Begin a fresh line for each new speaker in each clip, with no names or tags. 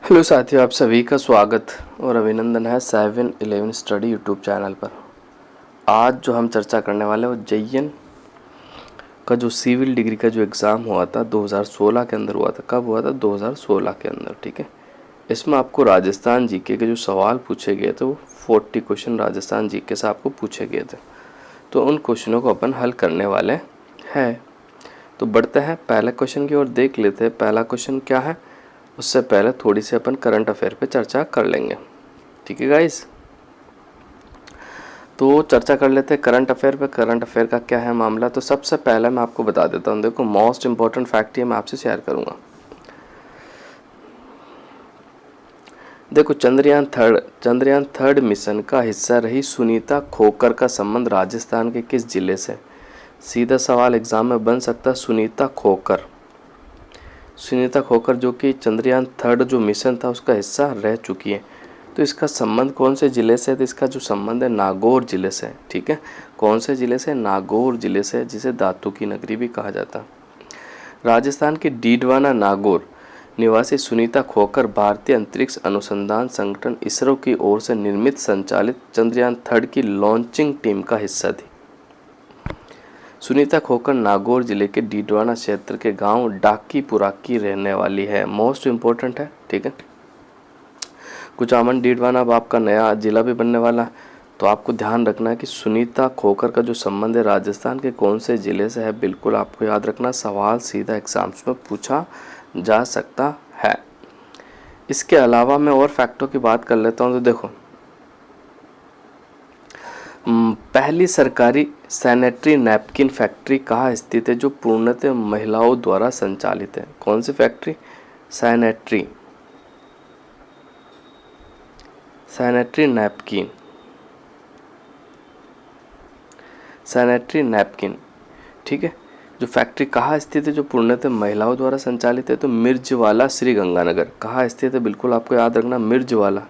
Hello साथियों, आप सभी का स्वागत और अभिनंदन है 7-11 स्टडी यूट्यूब चैनल पर। आज जो हम चर्चा करने वाले हैं वो जेईएन का जो सिविल डिग्री का जो एग्ज़ाम हुआ था 2016 के अंदर हुआ था। कब हुआ था? 2016 के अंदर। ठीक है, इसमें आपको राजस्थान जीके के जो सवाल पूछे गए थे वो 40 क्वेश्चन राजस्थान जीके से आपको पूछे गए थे। तो उन क्वेश्चनों को अपन हल करने वाले हैं। तो बढ़ते हैं पहले क्वेश्चन की ओर, देख लेते हैं पहला क्वेश्चन क्या है। उससे पहले थोड़ी सी अपन करंट अफेयर पे चर्चा कर लेंगे। ठीक है गाइस, तो चर्चा कर लेते हैं करंट अफेयर पे। करंट अफेयर का क्या है मामला, तो सबसे पहले मैं आपको बता देता हूँ। देखो, मोस्ट इंपॉर्टेंट फैक्ट ये मैं आपसे शेयर करूँगा। देखो, चंद्रयान थर्ड मिशन का हिस्सा रही सुनीता खोकर का संबंध राजस्थान के किस जिले से? सीधा सवाल एग्जाम में बन सकता है। सुनीता खोकर जो कि चंद्रयान थर्ड जो मिशन था उसका हिस्सा रह चुकी है। तो इसका संबंध कौन से ज़िले से है? तो इसका जो संबंध है नागौर ज़िले से। ठीक है, कौन से ज़िले से? नागौर ज़िले से, जिसे धातु की नगरी भी कहा जाता है। राजस्थान के डीडवाना नागौर निवासी सुनीता खोकर भारतीय अंतरिक्ष अनुसंधान संगठन इसरो की ओर से निर्मित संचालित चंद्रयान थर्ड की लॉन्चिंग टीम का हिस्सा थी। सुनीता खोकर नागौर जिले के डीडवाना क्षेत्र के गांव डाकीपुरा की रहने वाली है। मोस्ट इम्पोर्टेंट है। ठीक है, कुचामन डीडवाना अब आपका नया जिला भी बनने वाला है। तो आपको ध्यान रखना है कि सुनीता खोकर का जो संबंध है राजस्थान के कौन से ज़िले से है, बिल्कुल आपको याद रखना। सवाल सीधा एग्जाम्स में पूछा जा सकता है। इसके अलावा मैं और फैक्टों की बात कर लेता हूँ। तो देखो, पहली सरकारी सैनिटरी नैपकिन फैक्ट्री कहाँ स्थित है जो पूर्णतः महिलाओं द्वारा संचालित है? कौन सी फैक्ट्री? Sanitary napkin. ठीक है, जो फैक्ट्री कहाँ स्थित है जो पूर्णतः महिलाओं द्वारा संचालित है? तो मिर्जवाला श्री गंगानगर। कहाँ स्थित है? बिल्कुल आपको याद रखना, मिर्जवाला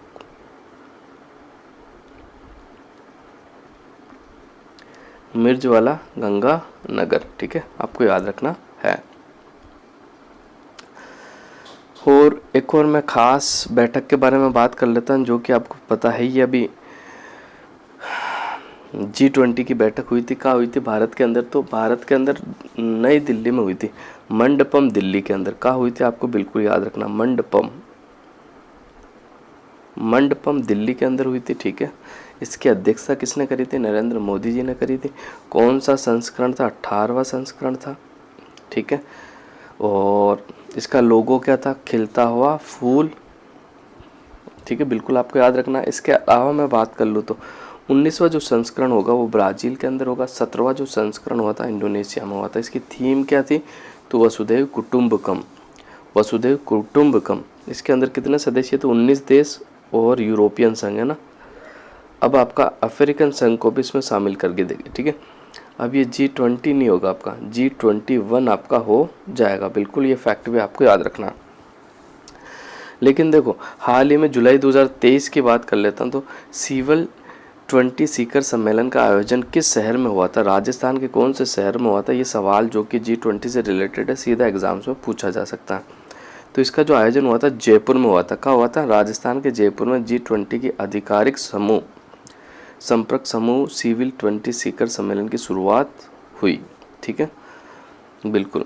गंगानगर। ठीक है, आपको याद रखना है। और एक और मैं खास बैठक के बारे में बात कर लेता हूँ, जो कि आपको पता है ही। अभी G20 की बैठक हुई थी। कहाँ हुई थी? भारत के अंदर। तो भारत के अंदर नई दिल्ली में हुई थी, मंडपम दिल्ली के अंदर। कहाँ हुई थी? आपको बिल्कुल याद रखना, मंडपम दिल्ली के अंदर हुई थी। ठीक है, इसकी अध्यक्षता किसने करी थी? नरेंद्र मोदी जी ने करी थी। कौन सा संस्करण था? 18वां संस्करण था। ठीक है, और इसका लोगो क्या था? खिलता हुआ फूल। ठीक है, बिल्कुल आपको याद रखना। इसके अलावा मैं बात कर लूँ तो 19वां जो संस्करण होगा वो ब्राज़ील के अंदर होगा। 17वां जो संस्करण हुआ था इंडोनेशिया में हुआ था। इसकी थीम क्या थी? तो वसुधैव कुटुम्बकम। इसके अंदर कितने सदस्य? तो 19 देश और यूरोपियन संघ है ना। अब आपका अफ्रीकन संघ को भी इसमें शामिल करके देंगे। ठीक है, अब ये G20 नहीं होगा, आपका G21 आपका हो जाएगा। बिल्कुल, ये फैक्ट भी आपको याद रखना। लेकिन देखो, हाल ही में जुलाई 2023 की बात कर लेता हूँ। तो सिविल 20 शिखर सम्मेलन का आयोजन किस शहर में हुआ था? राजस्थान के कौन से शहर में हुआ था? ये सवाल जो कि G20 से रिलेटेड है, सीधा एग्जाम्स में पूछा जा सकता है। तो इसका जो आयोजन हुआ था जयपुर में हुआ था। कहाँ हुआ था? राजस्थान के जयपुर में G20 की आधिकारिक संपर्क समूह सिविल 20 शिखर सम्मेलन की शुरुआत हुई। ठीक है, बिल्कुल।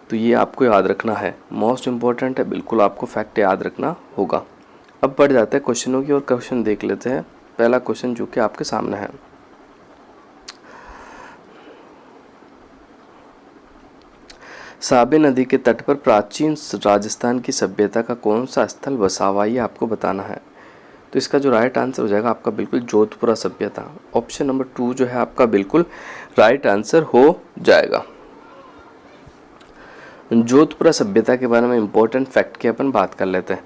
तो ये आपको याद रखना है, मोस्ट इम्पोर्टेंट है। बिल्कुल आपको फैक्ट याद रखना होगा। अब बढ़ जाते हैं क्वेश्चनों की और क्वेश्चन देख लेते हैं। पहला क्वेश्चन जो कि आपके सामने है, साबी नदी के तट पर प्राचीन राजस्थान की सभ्यता का कौन सा स्थल बसा हुआ, ये आपको बताना है। तो इसका जो राइट आंसर हो जाएगा आपका बिल्कुल जोधपुरा सभ्यता। ऑप्शन नंबर 2 जो है आपका बिल्कुल राइट आंसर हो जाएगा। जोधपुरा सभ्यता के बारे में इंपॉर्टेंट फैक्ट की अपन बात कर लेते हैं।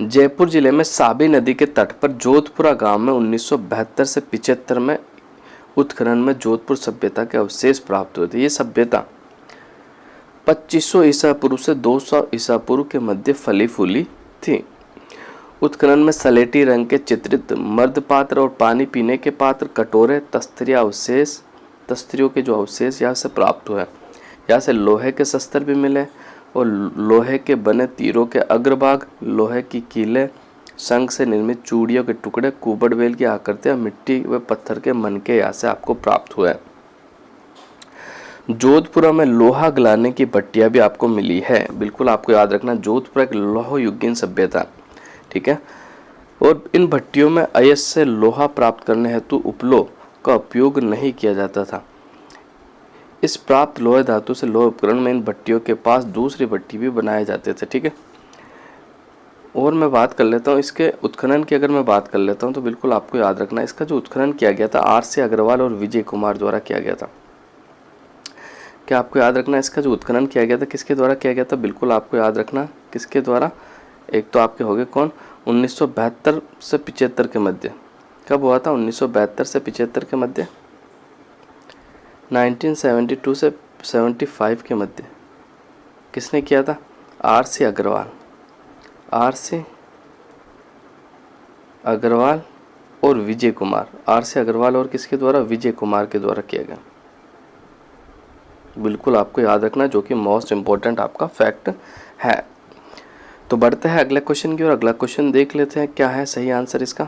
जयपुर जिले में साबी नदी के तट पर जोधपुरा गांव में 1972 से 75 में उत्खनन में जोधपुर सभ्यता के अवशेष प्राप्त हुए थे। ये सभ्यता 2500 ईसा पूर्व से 200 ईसा पूर्व के मध्य फली फूली थी। उत्खनन में सलेटी रंग के चित्रित मर्द पात्र और पानी पीने के पात्र, कटोरे, तस्त्रियों के जो अवशेष यहाँ से प्राप्त हुए। यहाँ से लोहे के शस्त्र भी मिले और लोहे के बने तीरों के अग्रभाग, लोहे की कीलें, शंख से निर्मित चूड़ियों के टुकड़े, कुबड़ बेल की आकृतियां, मिट्टी व पत्थर के मनके यहाँ से आपको प्राप्त हुए। जोधपुर में लोहा गलाने की भट्टियां भी आपको मिली है। बिल्कुल आपको याद रखना, जोधपुर एक लौहयुगीन सभ्यता, ठीक है। और इन भट्टियों में अयस्क से लोहा प्राप्त करने हेतु उपलोह का उपयोग नहीं किया जाता था। इस प्राप्त लोहे धातु से लोह उपकरण में इन भट्टियों के पास दूसरी भट्टी भी बनाए जाते थे, ठीक है। और मैं बात कर लेता हूँ इसके उत्खनन की। अगर मैं बात कर लेता हूँ तो बिल्कुल आपको याद रखना, इसका जो उत्खनन किया गया था R.C. अग्रवाल और विजय कुमार द्वारा किया गया था। क्या आपको याद रखना, इसका जो उत्खनन किया गया था किसके द्वारा किया गया था? बिल्कुल आपको याद रखना किसके द्वारा। एक तो आपके हो गए कौन, 1972 से 75 के मध्य। कब हुआ था? 1972 से 75 के मध्य, 1972 से 75 के मध्य। किसने किया था? R.C. अग्रवाल, R.C. अग्रवाल और विजय कुमार। R.C. अग्रवाल और किसके द्वारा? विजय कुमार के द्वारा किया गया। बिल्कुल आपको याद रखना, जो कि मोस्ट इम्पोर्टेंट आपका फैक्ट है। तो बढ़ते हैं अगले क्वेश्चन की ओर। अगला क्वेश्चन देख लेते हैं क्या है सही आंसर इसका।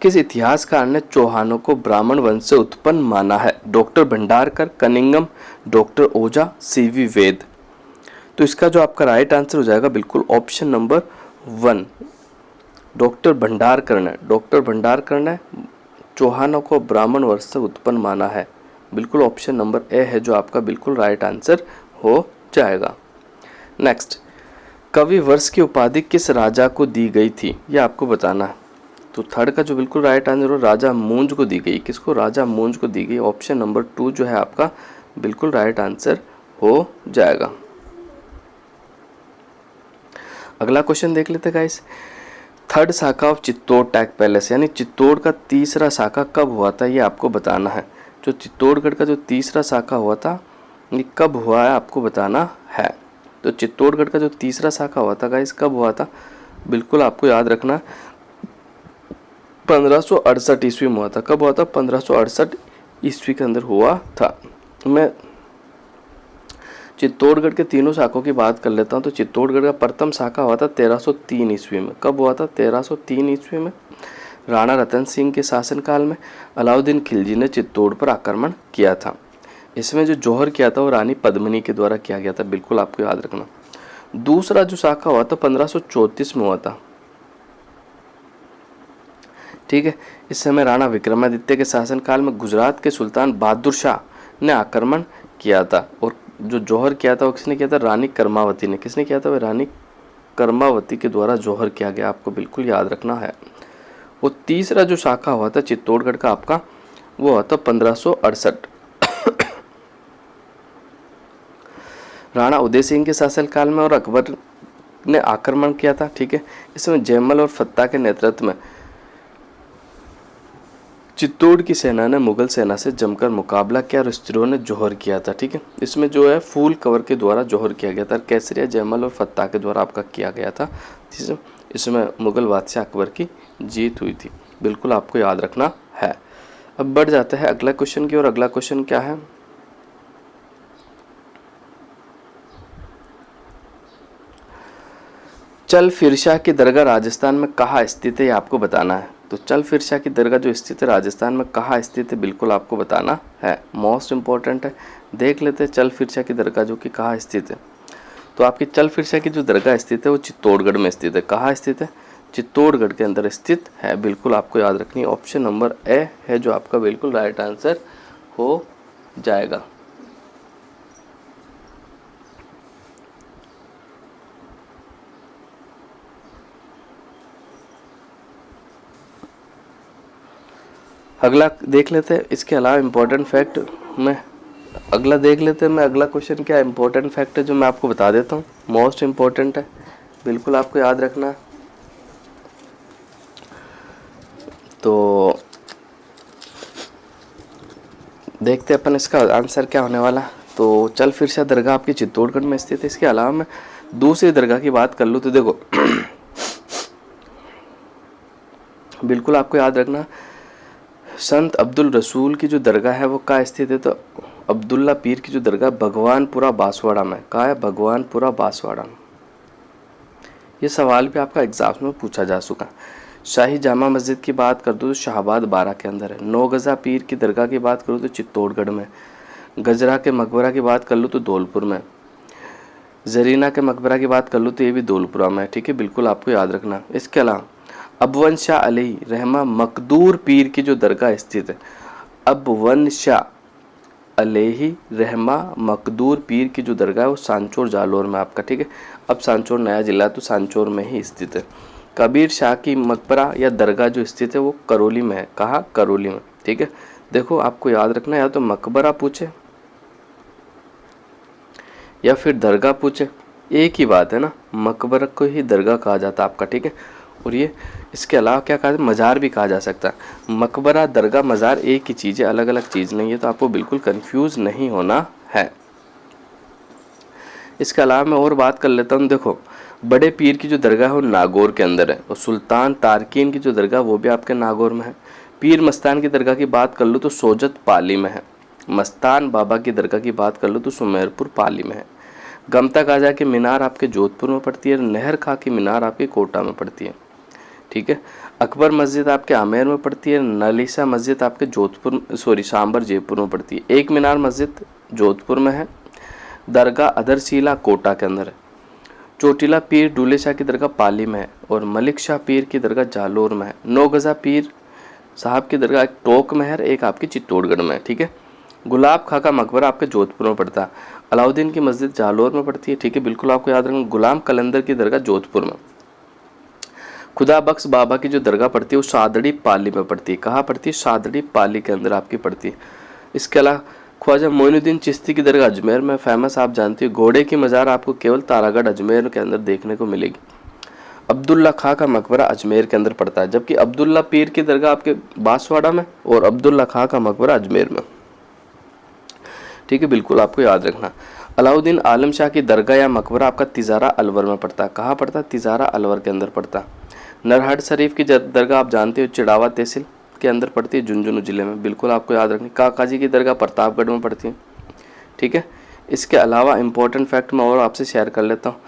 किस इतिहासकार ने चौहानों को ब्राह्मण वंश से उत्पन्न माना है? डॉक्टर भंडारकर, कनिंगम, डॉक्टर ओझा, सीवी वेद। तो इसका जो आपका राइट आंसर हो जाएगा बिल्कुल ऑप्शन नंबर 1, डॉक्टर भंडारकर ने। डॉक्टर भंडारकर ने चौहानों को ब्राह्मण वंश से उत्पन्न माना है। बिल्कुल ऑप्शन नंबर ए है जो आपका बिल्कुल राइट आंसर हो जाएगा। नेक्स्ट, कवि वर्ष की उपाधि किस राजा को दी गई थी? यह आपको बताना है। तो थर्ड का जो बिल्कुल राइट आंसर हो, राजा मूंज को दी गई। किसको? राजा मूंज को दी गई। ऑप्शन नंबर 2 जो है आपका बिल्कुल राइट आंसर हो जाएगा। अगला क्वेश्चन देख लेते गाइस। थर्ड शाखा ऑफ चित्तौड़ टैग पैलेस, यानी चित्तौड़ का तीसरा शाखा कब हुआ था, ये आपको बताना है। जो चित्तौड़गढ़ का जो तीसरा शाखा हुआ था ये कब हुआ है आपको बताना है। तो चित्तौड़गढ़ का जो तीसरा शाखा हुआ था गाइस कब हुआ था? बिल्कुल आपको याद रखना 1568 ईस्वी में हुआ था। कब हुआ था? 1568 ईस्वी के अंदर हुआ था। मैं चित्तौड़गढ़ के तीनों शाखाओं की बात कर लेता हूँ। तो चित्तौड़गढ़ का प्रथम शाखा हुआ था 1303 ईस्वी में। कब हुआ था? 1303 ईस्वी में, राणा रतन सिंह के शासनकाल में। अलाउद्दीन खिलजी ने चित्तौड़ पर आक्रमण किया था। इसमें जो जौहर किया था वो रानी पद्मिनी के द्वारा किया गया था। बिल्कुल आपको याद रखना। दूसरा जो शाखा हुआ था 1534 में हुआ था, ठीक है। इस समय राणा विक्रमादित्य के शासनकाल में गुजरात के सुल्तान बहादुर शाह ने आक्रमण किया था। और जो जौहर किया था वो किसने किया था? रानी कर्मावती ने। किसने किया था? वह रानी कर्मावती के द्वारा जौहर किया गया। आपको बिल्कुल याद रखना है। वो तीसरा जो शाखा हुआ था चित्तौड़गढ़ का आपका वो हुआ था 1568। राणा उदय सिंह के शासनकाल में और अकबर ने आक्रमण किया था, ठीक है। इसमें जयमल और फत्ता के नेतृत्व में चित्तौड़ की सेना ने मुगल सेना से जमकर मुकाबला किया और स्त्रियों ने जौहर किया था, ठीक है। इसमें जो है फूल कवर के द्वारा जौहर किया गया था। केसरिया, जयमल और फत्ता के द्वारा आपका किया गया था। इसमें मुगल बादशाह अकबर की जीत हुई थी। बिल्कुल आपको याद रखना है। अब बढ़ जाते हैं अगला क्वेश्चन की ओर। अगला क्वेश्चन क्या है? चल फिरशाह की दरगाह राजस्थान में कहाँ स्थित है, ये आपको बताना है। तो चल फिरशाह की दरगाह जो स्थित है राजस्थान में कहाँ स्थित है, बिल्कुल आपको बताना है। मोस्ट इंपॉर्टेंट है। देख लेते हैं चल फिरशाह की दरगाह जो कि कहाँ स्थित है। तो आपकी चल फिरशाह की जो दरगाह स्थित है वो चित्तौड़गढ़ में स्थित है। कहाँ स्थित है? चित्तौड़गढ़ के अंदर स्थित है। बिल्कुल आपको याद रखनी है। ऑप्शन नंबर ए है जो आपका बिल्कुल राइट आंसर हो जाएगा। अगला देख लेते हैं। इसके अलावा इम्पोर्टेंट फैक्ट में अगला देख लेते हैं। मैं अगला क्वेश्चन क्या इम्पोर्टेंट फैक्ट है जो मैं आपको बता देता हूँ। मोस्ट इम्पोर्टेंट है, बिल्कुल आपको याद रखना है। तो देखते हैं अपन इसका आंसर क्या होने वाला। तो चल फिरशाह दरगाह आपकी चित्तौड़गढ़ में स्थित है। इसके अलावा मैं दूसरी दरगाह की बात कर लूँ तो देखो बिल्कुल आपको याद रखना संत अब्दुल रसूल की जो दरगाह है वो कहाँ स्थित है? तो अब्दुल्ला पीर की जो दरगाह भगवानपुरा बांसवाड़ा में, कहाँ है? भगवानपुरा बांसवाड़ा में। ये सवाल भी आपका एग्जाम में पूछा जा चुका। शाही जामा मस्जिद की बात कर दूँ तो शाहबाद 12 के अंदर है। 9 गज़ा पीर की दरगाह की बात करूँ तो चित्तौड़गढ़ में। गजरा के मकबरा की बात कर लूँ तो धौलपुर में। जरीना के मकबरा की बात कर लूँ तो ये भी धौलपुरा में, ठीक है, बिल्कुल आपको याद रखना। इसके अलावा अबवन शाह अली रहमा मकदूर पीर की जो दरगाह स्थित है, अबवन शाह अलैहि रहमा मकदूर पीर की जो दरगाह है वो सांचौर जालौर में आपका, ठीक है। अब सांचौर नया जिला है तो सांचौर में ही स्थित है। कबीर शाह की मकबरा या दरगाह जो स्थित है वो करौली में है। कहाँ? करौली में, ठीक है। देखो आपको याद रखना, या तो मकबरा पूछे या फिर दरगाह पूछे, एक ही बात है ना, मकबरा को ही दरगाह कहा जाता है आपका, ठीक है। और ये इसके अलावा क्या कहा जाता है? मज़ार भी कहा जा सकता है। मकबरा, दरगाह, मज़ार एक ही चीज़ है, अलग अलग चीज़ नहीं है, तो आपको बिल्कुल कंफ्यूज नहीं होना है। इसके अलावा मैं और बात कर लेता हूँ। देखो बड़े पीर की जो दरगाह है वो नागौर के अंदर है, और सुल्तान तारकीन की जो दरगाह वो भी आपके नागौर में है। पीर मस्तान की दरगाह की बात कर लो तो सोजत पाली में है। मस्तान बाबा की दरगाह की बात कर लो तो सुमेरपुर पाली में है। गमता काजा की मीनार आपके जोधपुर में पड़ती है। नहर खा की मीनार आपके कोटा में पड़ती है, ठीक है। अकबर मस्जिद आपके आमेर में पड़ती है। नलीसा मस्जिद आपके सांबर जयपुर में पड़ती है। एक मीनार मस्जिद जोधपुर में है। दरगाह अदरसीला कोटा के अंदर है। चोटीला पीर डूले शाह की दरगाह पाली में है, और मलिक शाह पीर की दरगाह जालोर में है। 9 गज़ा पीर साहब की दरगाह एक टोक में है, एक आपकी चित्तौड़गढ़ में है, ठीक है। गुलाब खां का मकबरा आपके जोधपुर में पड़ता है। अलाउद्दीन की मस्जिद जालोर में पड़ती है, ठीक है, बिल्कुल आपको याद रखना। गुलाम कलंदर की दरगाह जोधपुर में। खुदा बख्श बाबा की जो दरगाह पड़ती है वो सादड़ी पाली में पड़ती है। कहाँ पड़ती है? सादड़ी पाली के अंदर आपकी पड़ती है। इसके अलावा ख्वाजा मोइनुद्दीन चिश्ती की दरगाह अजमेर में फेमस, आप जानते हो। घोड़े की मज़ार आपको केवल तारागढ़ अजमेर के अंदर देखने को मिलेगी। अब्दुल्ला खां का मकबरा अजमेर के अंदर पड़ता है, जबकि अब्दुल्ला पीर की दरगाह आपके बांसवाड़ा में और अब्दुल्ला खां का मकबरा अजमेर में, ठीक है, बिल्कुल आपको याद रखना। अलाउद्दीन आलम शाह की दरगाह या मकबरा आपका तिजारा अलवर में पड़ता है। कहाँ पड़ता है? तिजारा अलवर के अंदर पड़ता है। नरहट शरीफ की दरगाह आप जानते हो चिड़ावा तहसील के अंदर पड़ती है, झुंझुनू जिले में, बिल्कुल आपको याद रखनी। काका जी की दरगाह प्रतापगढ़ में पड़ती है, ठीक है। इसके अलावा इंपॉर्टेंट फैक्ट मैं और आपसे शेयर कर लेता हूँ।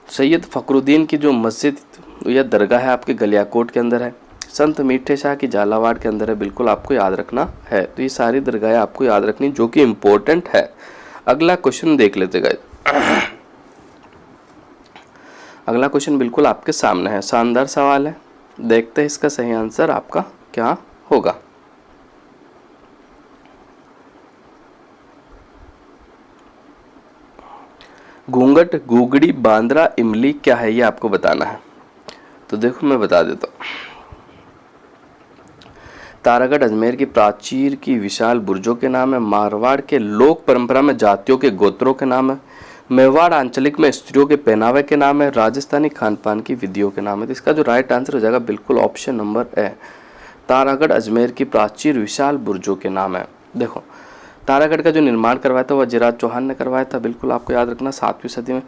सैयद फ़खरुद्दीन की जो मस्जिद या दरगाह है आपके गलियाकोट के अंदर है। संत मीठे शाह की झालावाड़ के अंदर है, बिल्कुल आपको याद रखना है। तो ये सारी दरगाहें आपको याद रखनी जो कि इम्पोर्टेंट है। अगला क्वेश्चन देख लेते गाइस। अगला क्वेश्चन बिल्कुल आपके सामने है, शानदार सवाल है। देखते हैं इसका सही आंसर आपका क्या होगा। घूंघट, गुगड़ी, बांद्रा, इमली क्या है ये आपको बताना है। तो देखो मैं बता देता हूँ। तारागढ़ अजमेर की प्राचीर की विशाल बुर्जों के नाम है। मारवाड़ के लोक परंपरा में जातियों के गोत्रों के नाम है। मेवाड़ आंचलिक में स्त्रियों के पहनावे के नाम है। राजस्थानी खान पान की विधियों के नाम है। तो इसका जो राइट आंसर हो जाएगा बिल्कुल option number A, Taragarh Ajmer की प्राचीर विशाल बुर्जों के नाम है। देखो तारागढ़ का जो निर्माण करवाया था वह वजीराज चौहान ने करवाया था, बिल्कुल आपको याद रखना, 7वीं सदी में।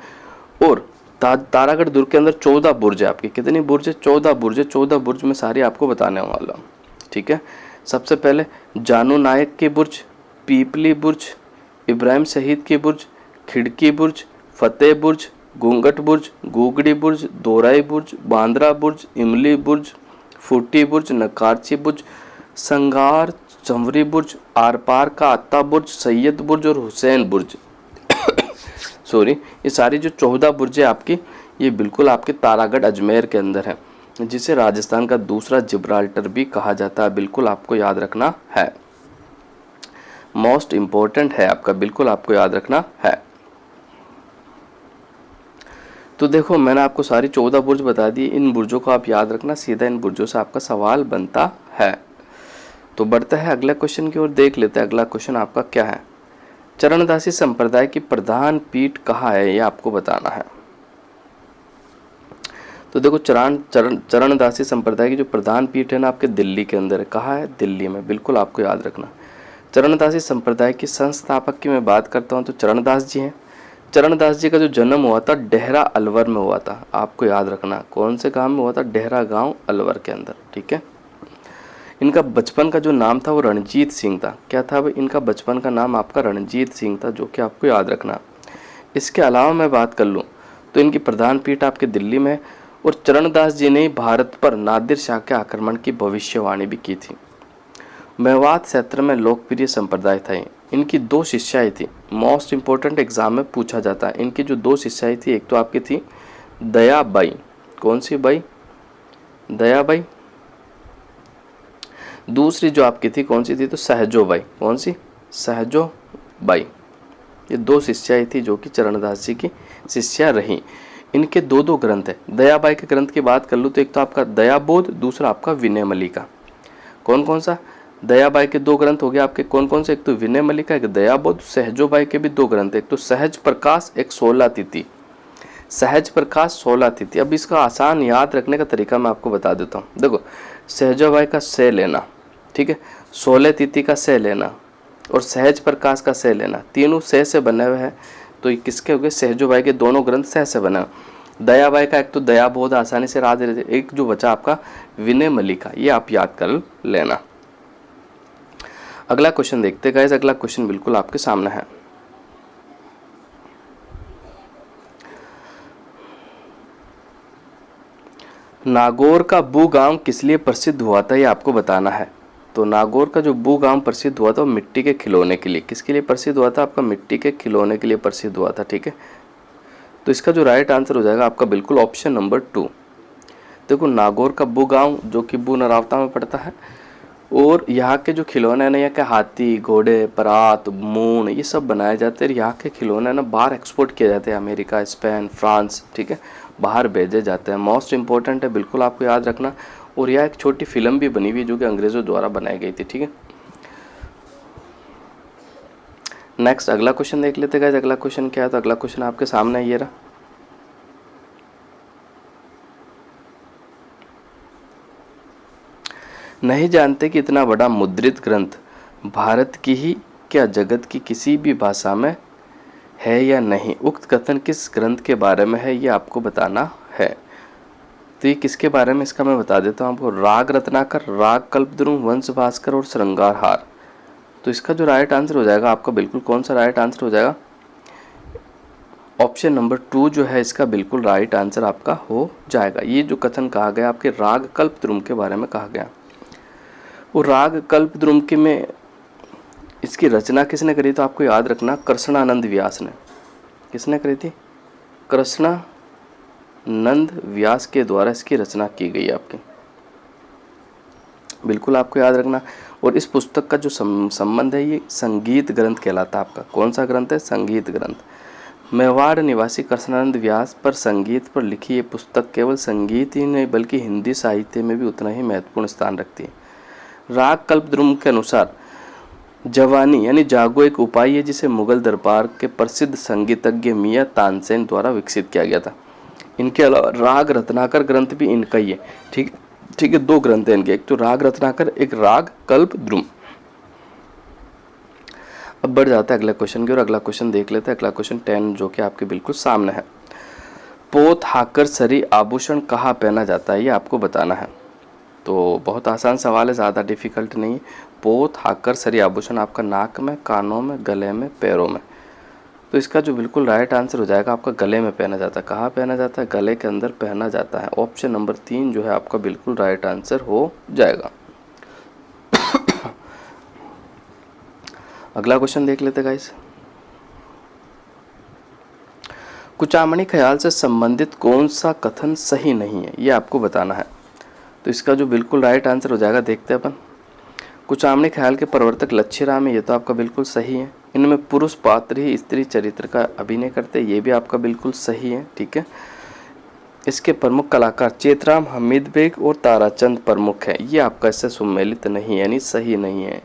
और तारागढ़ दुर्ग के अंदर 14 बुर्ज है आपकी। कितनी बुर्ज है? 14 बुर्ज है। 14 बुर्ज में सारी आपको बताने वाला हूँ, ठीक है। सबसे पहले जानू नायक की बुर्ज, पीपली बुर्ज, इब्राहिम शहीद की बुर्ज, खिड़की बुर्ज, फतेह बुर्ज, घूंघट बुर्ज, गुगड़ी बुर्ज, दोराई बुर्ज, बांद्रा बुर्ज, इमली बुर्ज, फूटी बुर्ज, नकारची बुर्ज, संगार जंवरी बुर्ज, आर पार का अत्ता बुर्ज, सैयद बुर्ज और हुसैन बुर्ज। सॉरी, ये सारी जो 14 बुर्ज है आपकी, ये बिल्कुल आपके तारागढ़ अजमेर के अंदर है, जिसे राजस्थान का दूसरा जिब्राल्टर भी कहा जाता है। बिल्कुल आपको याद रखना है, मोस्ट इंपॉर्टेंट है आपका, बिल्कुल आपको याद रखना है। तो देखो मैंने आपको सारी 14 बुर्ज बता दी। इन बुर्जों को आप याद रखना, सीधा इन बुर्जों से आपका सवाल बनता है। तो बढ़ता है अगला क्वेश्चन की ओर, देख लेते हैं अगला क्वेश्चन आपका क्या है। चरणदासी संप्रदाय की प्रधान पीठ कहाँ है ये आपको बताना है। तो देखो चरणदासी संप्रदाय की जो प्रधान पीठ है ना आपके दिल्ली के अंदर है। कहाँ है? दिल्ली में, बिल्कुल आपको याद रखना। चरणदासी संप्रदाय के संस्थापक की मैं बात करता हूँ तो चरणदास जी हैं। चरणदास जी का जो जन्म हुआ था डेहरा अलवर में हुआ था, आपको याद रखना। कौन से गांव में हुआ था? डेहरा गांव अलवर के अंदर, ठीक है। इनका बचपन का जो नाम था वो रणजीत सिंह था। क्या था भाई? इनका बचपन का नाम आपका रणजीत सिंह था, जो कि आपको याद रखना। इसके अलावा मैं बात कर लूँ तो इनकी प्रधान पीठ आपके दिल्ली में है, और चरणदास जी ने भारत पर नादिर शाह के आक्रमण की भविष्यवाणी भी की थी। मेवात क्षेत्र में लोकप्रिय संप्रदाय था ये। इनकी 2 शिष्याएं थी, मोस्ट इंपॉर्टेंट एग्जाम में पूछा जाता है। इनकी जो 2 शिष्याएं थी, एक तो आपकी थी दयाबाई। कौन सी बाई? दयाबाई। दूसरी जो आपकी थी कौन सी थी? तो सहजोबाई। कौन सी? सहजोबाई। ये 2 शिष्याएं थी जो कि चरणदास जी की शिष्या रही। इनके 2 ग्रंथ है। दयाबाई के ग्रंथ की बात कर लूँ तो एक तो आपका दयाबोध, दूसरा आपका विनय मल्लिका। कौन कौन सा? दयाबाई के 2 ग्रंथ हो गए आपके कौन कौन से? एक तो विनय मल्लिका, एक दयाबोध। सहजोबाई के भी 2 ग्रंथ, एक तो सहज प्रकाश, एक 16 तिथि। सहज प्रकाश, 16 तिथि। अब इसका आसान याद रखने का तरीका मैं आपको बता देता हूँ। देखो, सहजोबाई का से लेना, ठीक है, 16 तिथि का से लेना, और सहज प्रकाश का से लेना, तीनों से बने हुए हैं। तो ये किसके हो गए? सहजोबाई के दोनों ग्रंथ से बने हुए। दयाबाई का एक तो दयाबोध आसानी से याद रहे, एक जो बचा आपका विनय मल्लिका, ये आप याद कर लेना। अगला क्वेश्चन देखते हैं गाइस। अगला क्वेश्चन बिल्कुल आपके सामने है। नागौर का बू गांव किस लिए प्रसिद्ध हुआ था, ये आपको बताना है। तो नागौर का जो बू गांव प्रसिद्ध हुआ था वो मिट्टी के खिलौने के लिए। किसके लिए प्रसिद्ध हुआ था? आपका मिट्टी के खिलौने के लिए प्रसिद्ध हुआ था, ठीक है। तो इसका जो राइट आंसर हो जाएगा आपका बिल्कुल ऑप्शन नंबर 2। देखो, नागौर का बू गांव जो कि बू नरावता में पड़ता है, और यहाँ के जो खिलौने हैं ना, यहाँ के हाथी, घोड़े, परात, मून, ये सब बनाए जाते हैं। यहाँ के खिलौने ना बाहर एक्सपोर्ट किए जाते हैं, अमेरिका, स्पेन, फ्रांस, ठीक है, बाहर भेजे जाते हैं। मोस्ट इंपॉर्टेंट है, बिल्कुल आपको याद रखना। और यह एक छोटी फिल्म भी बनी हुई है जो कि अंग्रेज़ों द्वारा बनाई गई थी, ठीक है। नेक्स्ट अगला क्वेश्चन देख लेते हैं। अगला क्वेश्चन क्या है? तो अगला क्वेश्चन आपके सामने ये रहा। नहीं जानते कि इतना बड़ा मुद्रित ग्रंथ भारत की ही क्या जगत की किसी भी भाषा में है या नहीं? उक्त कथन किस ग्रंथ के बारे में है, ये आपको बताना है। तो ये किसके बारे में, इसका मैं बता देता हूँ आपको। राग रत्नाकर, राग कल्पद्रुम, वंश भास्कर और श्रृंगारहार। तो इसका जो राइट आंसर हो जाएगा आपका बिल्कुल कौन सा राइट आंसर हो जाएगा? ऑप्शन नंबर 2 जो है इसका बिल्कुल राइट आंसर आपका हो जाएगा। ये जो कथन कहा गया आपके राग कल्पद्रुम के बारे में कहा गया। वो राग कल्पद्रुम के में इसकी रचना किसने करी? तो आपको याद रखना, कृष्णानंद व्यास ने। किसने करी थी? कृष्णानंद व्यास के द्वारा इसकी रचना की गई आपकी, बिल्कुल आपको याद रखना। और इस पुस्तक का जो संबंध है, ये संगीत ग्रंथ कहलाता है आपका। कौन सा ग्रंथ है? संगीत ग्रंथ। मेवाड़ निवासी कृष्णानंद व्यास पर संगीत पर लिखी ये पुस्तक केवल संगीत ही नहीं बल्कि हिंदी साहित्य में भी उतना ही महत्वपूर्ण स्थान रखती है। राग कल्पद्रुम के अनुसार जवानी यानी जागो एक उपाय है जिसे मुगल दरबार के प्रसिद्ध संगीतज्ञ मियां तानसेन द्वारा विकसित किया गया था। इनके अलावा राग रत्नाकर ग्रंथ भी इनका ही है, ठीक है। 2 ग्रंथ हैं इनके, एक तो राग रत्नाकर, एक राग कल्पद्रुम। अब बढ़ जाता है अगले क्वेश्चन की, और अगला क्वेश्चन देख लेते हैं। अगला क्वेश्चन 10 जो कि आपके बिल्कुल सामने है। पोत हाकर सरी आभूषण कहाँ पहना जाता है, ये आपको बताना है। तो बहुत आसान सवाल है, ज़्यादा डिफिकल्ट नहीं। पोत हाकर सरी आभूषण आपका नाक में, कानों में, गले में, पैरों में। तो इसका जो बिल्कुल राइट आंसर हो जाएगा आपका गले में पहना जाता है। कहाँ पहना जाता है? गले के अंदर पहना जाता है। ऑप्शन नंबर 3 जो है आपका बिल्कुल राइट आंसर हो जाएगा। अगला क्वेश्चन देख लेते गाइस। कुचामणी ख्याल से संबंधित कौन सा कथन सही नहीं है, ये आपको बताना है। तो इसका जो बिल्कुल राइट आंसर हो जाएगा, देखते हैं अपन। कुचामणी ख्याल के प्रवर्तक लच्छीराम है, ये तो आपका बिल्कुल सही है। इनमें पुरुष पात्र ही स्त्री चरित्र का अभिनय करते हैं, ये भी आपका बिल्कुल सही है, ठीक है। इसके प्रमुख कलाकार चेतराम, हमीद बेग और ताराचंद प्रमुख हैं, ये आपका इससे सुमेलित नहीं है, यानी सही नहीं है।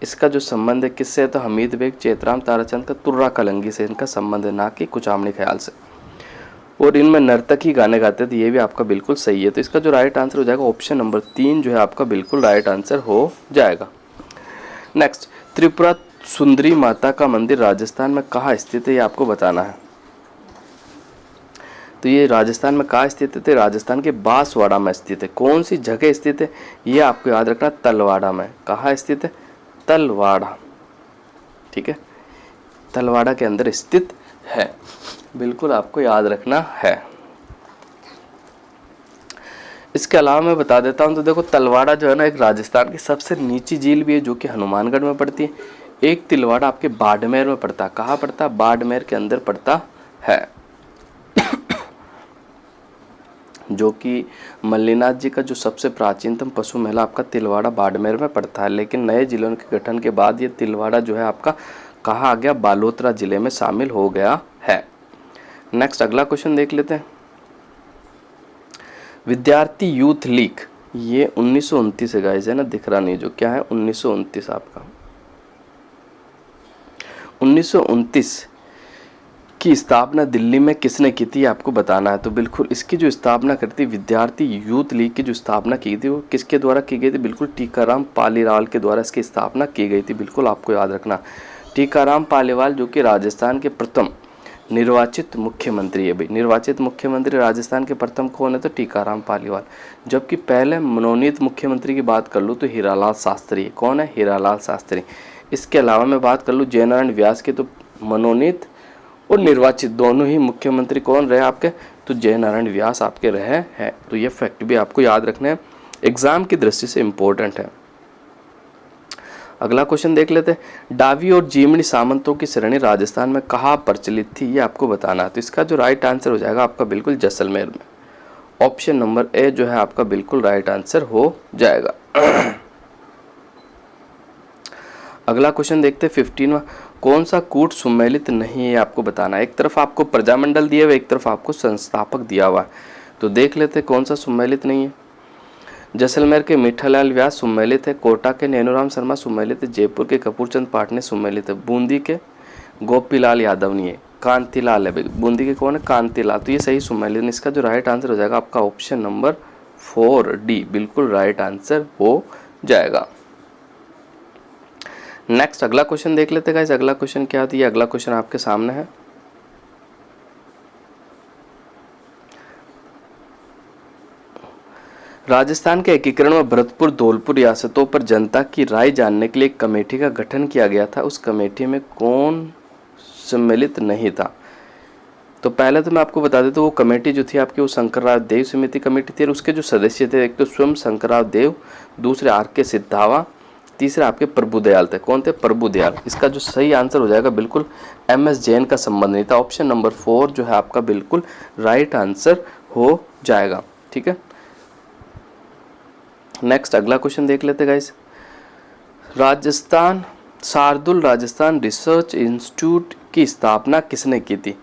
इसका जो संबंध है किससे है? तो हमीद बेग, चेतराम, ताराचंद का तुर्रा कलंगी से इनका संबंध है, ना कि कुचामणी ख्याल से। और इनमें नर्तक ही गाने गाते थे, ये भी आपका बिल्कुल सही है। तो इसका जो राइट आंसर हो जाएगा ऑप्शन नंबर 3 जो है आपका बिल्कुल राइट आंसर हो जाएगा। नेक्स्ट, त्रिपुरा सुंदरी माता का मंदिर राजस्थान में कहाँ स्थित है, ये आपको बताना है। तो ये राजस्थान में कहाँ स्थित है? तो राजस्थान के बांसवाड़ा में स्थित है। कौन सी जगह स्थित है? ये आपको याद रखना, तलवाड़ा में। कहाँ स्थित है? तलवाड़ा, ठीक है, तलवाड़ा के अंदर स्थित है, बिल्कुल आपको याद रखना है। इसके अलावा मैं बता देता हूँ, तो देखो तलवाड़ा जो है ना, एक राजस्थान की सबसे नीची झील भी है जो कि हनुमानगढ़ में पड़ती है। एक तिलवाड़ा आपके बाड़मेर में पड़ता है। कहाँ पड़ता है? बाड़मेर के अंदर पड़ता है, जो कि मल्लीनाथ जी का जो सबसे प्राचीनतम पशु मेला आपका तिलवाड़ा बाड़मेर में पड़ता है। लेकिन नए जिलों के गठन के बाद ये तिलवाड़ा जो है आपका कहाँ आ गया? बालोतरा जिले में शामिल हो गया है। नेक्स्ट अगला क्वेश्चन देख लेते हैं। विद्यार्थी यूथ लीग, ये 1929 है गाइस, है ना, दिख रहा नहीं जो, क्या है? 1929 आपका। 1929 की स्थापना दिल्ली में किसने की थी? आपको बताना है। तो बिल्कुल इसकी जो स्थापना करती, विद्यार्थी यूथ लीग की जो स्थापना की थी वो किसके द्वारा की गई थी? बिल्कुल टीकाराम पालीवाल के द्वारा इसकी स्थापना की गई थी, बिल्कुल आपको याद रखना। टीकाराम पालीवाल जो कि राजस्थान के प्रथम निर्वाचित मुख्यमंत्री है भाई। निर्वाचित मुख्यमंत्री राजस्थान के प्रथम कौन है? तो टीकाराम पालीवाल। जबकि पहले मनोनीत मुख्यमंत्री की बात कर लूँ तो हीरालाल शास्त्री। कौन है? हीरालाल शास्त्री। इसके अलावा मैं बात कर लूँ जयनारायण व्यास की, तो मनोनीत और निर्वाचित दोनों ही मुख्यमंत्री कौन रहे आपके? तो जयनारायण व्यास आपके रहे हैं। तो ये फैक्ट भी आपको याद रखना है, एग्जाम की दृष्टि से इंपॉर्टेंट है। अगला क्वेश्चन देख लेते हैं। डावी और जीमनी सामंतों की श्रेणी राजस्थान में कहाँ प्रचलित थी? ये आपको बताना है। तो इसका जो राइट आंसर हो जाएगा आपका बिल्कुल जैसलमेर में। ऑप्शन नंबर ए जो है आपका बिल्कुल राइट आंसर हो जाएगा। अगला क्वेश्चन देखते हैं 15वां। कौन सा कूट सुमेलित नहीं है? आपको बताना है। एक तरफ आपको प्रजामंडल दिया हुआ है, एक तरफ आपको संस्थापक दिया हुआ है। तो देख लेते हैं कौन सा सुमेलित नहीं है। जैसलमेर के मिठालाल व्यास सुमेलित है, कोटा के नैनूराम शर्मा सुमेलित है, जयपुर के कपूरचंद पाटने सुमेलित है, बूंदी के गोपीलाल यादव नहीं है, कांतिलाल है भाई। बूंदी के कौन है? कांतिलाल। तो ये सही सुमेलित। इसका जो राइट आंसर हो जाएगा आपका ऑप्शन नंबर 4D, बिल्कुल राइट आंसर हो जाएगा। नेक्स्ट अगला क्वेश्चन देख लेते हैं गाइस। अगला क्वेश्चन क्या होती है? अगला क्वेश्चन आपके सामने है। राजस्थान के एकीकरण में भरतपुर धौलपुर रियासतों पर जनता की राय जानने के लिए एक कमेटी का गठन किया गया था। उस कमेटी में कौन सम्मिलित नहीं था? तो पहले तो मैं आपको बता देता हूँ, वो कमेटी जो थी आपकी वो शंकरराव देव समिति कमेटी थी। और उसके जो सदस्य थे, एक तो स्वयं शंकरराव देव, दूसरे RK सिद्धावा, तीसरे आपके प्रभुदयाल थे। कौन थे? प्रभुदयाल। इसका जो सही आंसर हो जाएगा बिल्कुल MS जैन का संबंध नहीं था। ऑप्शन नंबर 4 जो है आपका बिल्कुल राइट आंसर हो जाएगा, ठीक है। नेक्स्ट अगला क्वेश्चन देख लेते guys. Rajasthan Shardul Rajasthan research institute की स्थापना किसने की थी?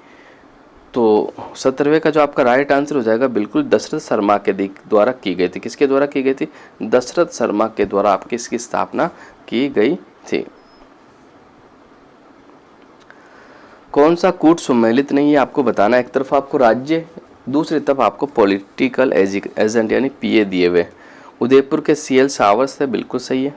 तो 17वें का जो आपका राइट आंसर हो जाएगा बिल्कुल दशरथ शर्मा के द्वारा की गई थी। किसके द्वारा की गई थी? दशरथ शर्मा के द्वारा आपकी इसकी स्थापना की गई थी। कौन सा कूट सुमेलित नहीं है? आपको बताना है। एक तरफ आपको राज्य, दूसरी तरफ आपको पॉलिटिकल एजेंट यानी PA दिए हुए। उदयपुर के CL सावर्स थे, बिल्कुल सही है।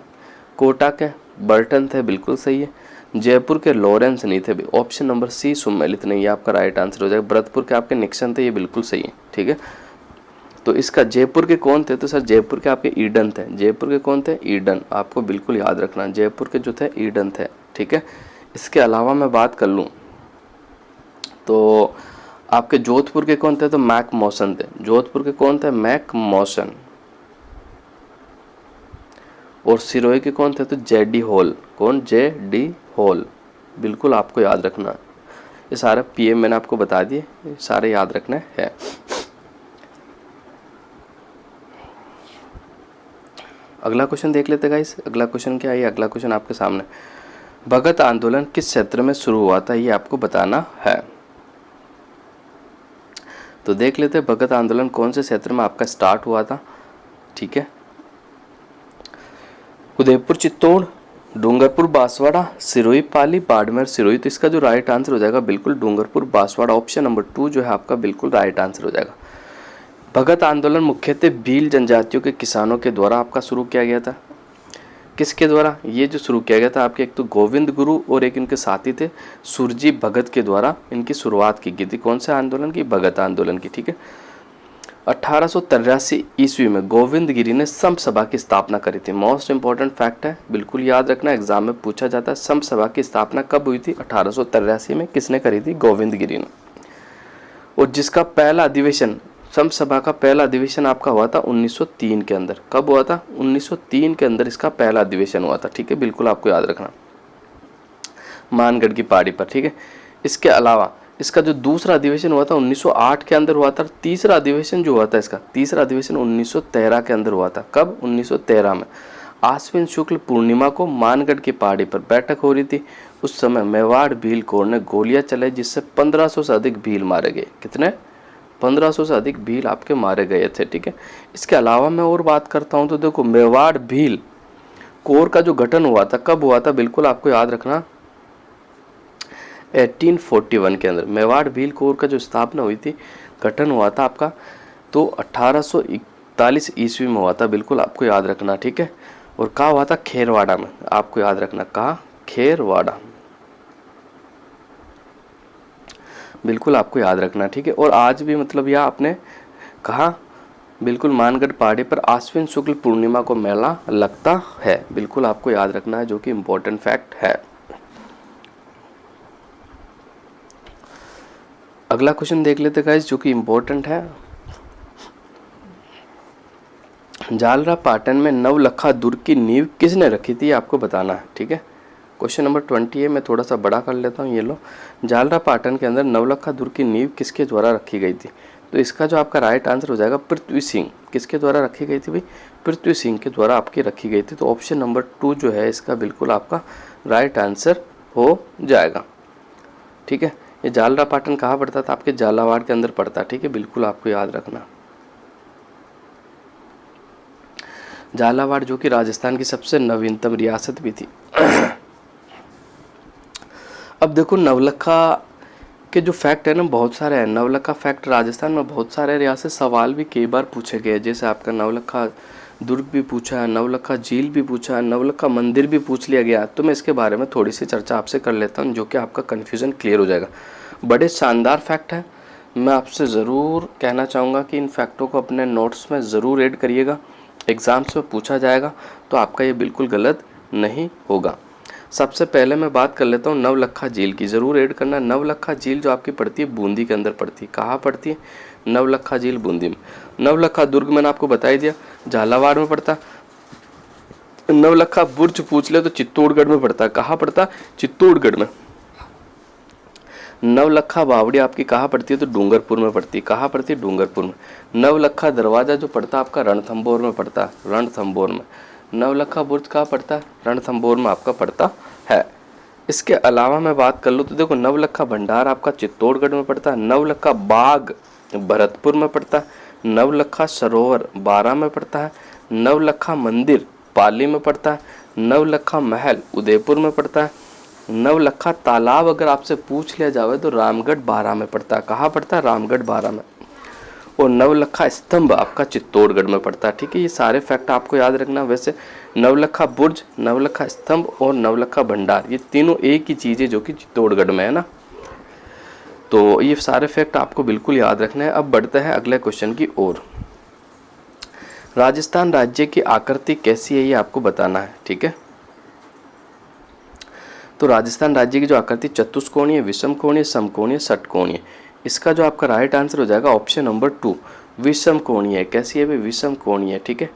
कोटा के बर्टन थे, बिल्कुल सही है। जयपुर के लॉरेंस नहीं थे, ऑप्शन नंबर C सुमेलित नहीं है आपका राइट आंसर हो जाएगा। भरतपुर के आपके निक्सन थे, ये बिल्कुल सही है, ठीक है। तो इसका जयपुर के कौन थे? तो सर जयपुर के आपके ईडन थे। जयपुर के कौन थे? ईडन। आपको बिल्कुल याद रखना, जयपुर के जो थे ईडन थे, ठीक है। इसके अलावा मैं बात कर लूँ तो आपके जोधपुर के कौन थे? तो मैक मॉसन थे। जोधपुर के कौन थे? Mac Mason. और सिरोही के कौन थे? तो JD हॉल। कौन? JD Hall. बिल्कुल आपको याद रखना। ये सारे PM मैंने आपको बता दिए, सारे याद रखना है। अगला क्वेश्चन देख लेते गाइस। अगला क्वेश्चन क्या है? अगला क्वेश्चन आपके सामने। भगत आंदोलन किस क्षेत्र में शुरू हुआ था? ये आपको बताना है। तो देख लेते हैं भगत आंदोलन कौन से क्षेत्र में आपका स्टार्ट हुआ था, ठीक है। उदयपुर चित्तौड़, डूंगरपुर बांसवाड़ा, सिरोही पाली, बाड़मेर सिरोही। तो इसका जो राइट आंसर हो जाएगा बिल्कुल डूंगरपुर बांसवाड़ा। ऑप्शन नंबर 2 जो है आपका बिल्कुल राइट आंसर हो जाएगा। भगत आंदोलन मुख्यतः भील जनजातियों के किसानों के द्वारा आपका शुरू किया गया था। किसके द्वारा ये जो शुरू किया गया था आपके, एक तो गोविंद गुरु और एक इनके साथी थे सुरजी भगत के द्वारा इनकी शुरुआत की गई थी। कौन से आंदोलन की? भगत आंदोलन की। ठीक है। 1883 ईस्वी में गोविंद गिरी ने संप सभा की स्थापना करी थी। मोस्ट इंपॉर्टेंट फैक्ट है, बिल्कुल याद रखना, एग्जाम में पूछा जाता है। संप सभा की स्थापना कब हुई थी? 1883 में। किसने करी थी? गोविंद गिरी ने। और जिसका पहला अधिवेशन, संप सभा का पहला अधिवेशन आपका हुआ था 1903 के अंदर। कब हुआ था? 1903 के अंदर इसका पहला अधिवेशन हुआ था। ठीक है, बिल्कुल आपको याद रखना, मानगढ़ की पहाड़ी पर। ठीक है। इसके अलावा इसका जो दूसरा अधिवेशन हुआ था 1908 के अंदर हुआ था। तीसरा अधिवेशन जो हुआ था इसका, तीसरा अधिवेशन 1913 के अंदर हुआ था। कब? 1913 में। आश्विन शुक्ल पूर्णिमा को मानगढ़ की पहाड़ी पर बैठक हो रही थी। उस समय मेवाड़ भील कोर ने गोलियां चलाई जिससे 1500 से अधिक भील मारे गए। कितने? 1500 से अधिक भील आपके मारे गए थे। ठीक है। इसके अलावा मैं और बात करता हूं तो देखो, मेवाड़ भील कोर का जो गठन हुआ था कब हुआ था? बिल्कुल आपको याद रखना, 1841 के अंदर मेवाड़ भील कोर का जो स्थापना हुई थी, गठन हुआ था आपका, तो 1841 ईस्वी में हुआ था। बिल्कुल आपको याद रखना। ठीक है। और कहाँ हुआ था? खेरवाड़ा में। आपको याद रखना, कहाँ? खेरवाड़ा। बिल्कुल आपको याद रखना। ठीक है। और आज भी मतलब यह आपने कहा, बिल्कुल मानगढ़ पहाड़ी पर आश्विन शुक्ल पूर्णिमा को मेला लगता है। बिल्कुल आपको याद रखना है, जो कि इम्पोर्टेंट फैक्ट है। अगला क्वेश्चन देख लेते गाइस, जो कि इम्पोर्टेंट है। जालरा पाटन में नवलखा दुर्ग की नींव किसने रखी थी? आपको बताना है। ठीक है। क्वेश्चन नंबर 20 है, मैं थोड़ा सा बड़ा कर लेता हूँ। ये लो, जालरा पाटन के अंदर नवलखा दुर्ग की नींव किसके द्वारा रखी गई थी? तो इसका जो आपका राइट आंसर हो जाएगा पृथ्वी सिंह। किसके द्वारा रखी गई थी भाई? पृथ्वी सिंह के द्वारा आपकी रखी गई थी। तो ऑप्शन नंबर 2 जो है इसका बिल्कुल आपका राइट आंसर हो जाएगा। ठीक है। ये जालरा पाटन कहाँ पड़ता था? आपके झालावाड़ के अंदर पड़ता। ठीक है, बिल्कुल आपको याद रखना। झालावाड़ जो कि राजस्थान की सबसे नवीनतम रियासत भी थी। अब देखो, नवलखा के जो फैक्ट है ना, बहुत सारे हैं। नवलखा फैक्ट राजस्थान में बहुत सारे रियासत सवाल भी कई बार पूछे गए। जैसे आपका नवलखा दुर्ग भी पूछा है, नवलखा झील भी पूछा है, नवलखा मंदिर भी पूछ लिया गया। तो मैं इसके बारे में थोड़ी सी चर्चा आपसे कर लेता हूँ, जो कि आपका कन्फ्यूज़न क्लियर हो जाएगा। बड़े शानदार फैक्ट हैं। मैं आपसे ज़रूर कहना चाहूँगा कि इन फैक्टों को अपने नोट्स में ज़रूर ऐड करिएगा। एग्ज़ाम्स में पूछा जाएगा तो आपका ये बिल्कुल गलत नहीं होगा। सबसे पहले मैं बात कर लेता हूँ नवलखा झील की। ज़रूर ऐड करना। नवलखा झील जो आपकी पड़ती है बूंदी के अंदर पड़ती है। कहाँ पड़ती है? नवलखा झील बूंदी में। नवलखा दुर्ग मैंने आपको बता ही दिया, झालावाड़ में पड़ता। नवलखा बुर्ज पूछ ले तो चित्तौड़गढ़ में पड़ता है। कहाँ पड़ता? चित्तौड़गढ़ में। नवलखा बावड़ी आपकी कहाँ पड़ती है? तो डूंगरपुर में पड़ती है। कहाँ पड़ती है? डूंगरपुर में। नवलखा दरवाजा जो पड़ता है आपका रणथंभौर में पड़ता है। रणथंभौर में। नवलखा बुर्ज कहाँ पड़ता है? रणथंभौर में आपका पड़ता है। इसके अलावा मैं बात कर लूँ तो देखो, नवलखा भंडार आपका चित्तौड़गढ़ में पड़ता है। नवलखा बाग भरतपुर में पड़ता है। नवलखा सरोवर बारां में पड़ता है। नवलखा मंदिर पाली में पड़ता है। नवलखा महल उदयपुर में पड़ता है। नवलखा तालाब अगर आपसे पूछ लिया जाए तो रामगढ़ बारां में पड़ता है। कहाँ पड़ता है? रामगढ़ बारां में। और नवलखा स्तंभ आपका चित्तौड़गढ़ में पड़ता है। ठीक है, ये सारे फैक्ट आपको याद रखना। वैसे नवलखा बुर्ज, नवलखा स्तंभ और नवलखा भंडार, ये तीनों एक ही चीज़ है जो कि चित्तौड़गढ़ में है ना। तो ये सारे फैक्ट आपको बिल्कुल याद रखना है। अब बढ़ते हैं अगले क्वेश्चन की ओर। राजस्थान राज्य की आकृति कैसी है ये आपको बताना है। ठीक है। तो राजस्थान राज्य की जो आकृति चतुष्कोणीय, विषमकोणीय, समकोणीय, षटकोणीय। इसका जो आपका राइट आंसर हो जाएगा ऑप्शन नंबर 2, विषमकोणीय। कैसी है भाई? विषमकोणीय। ठीक है।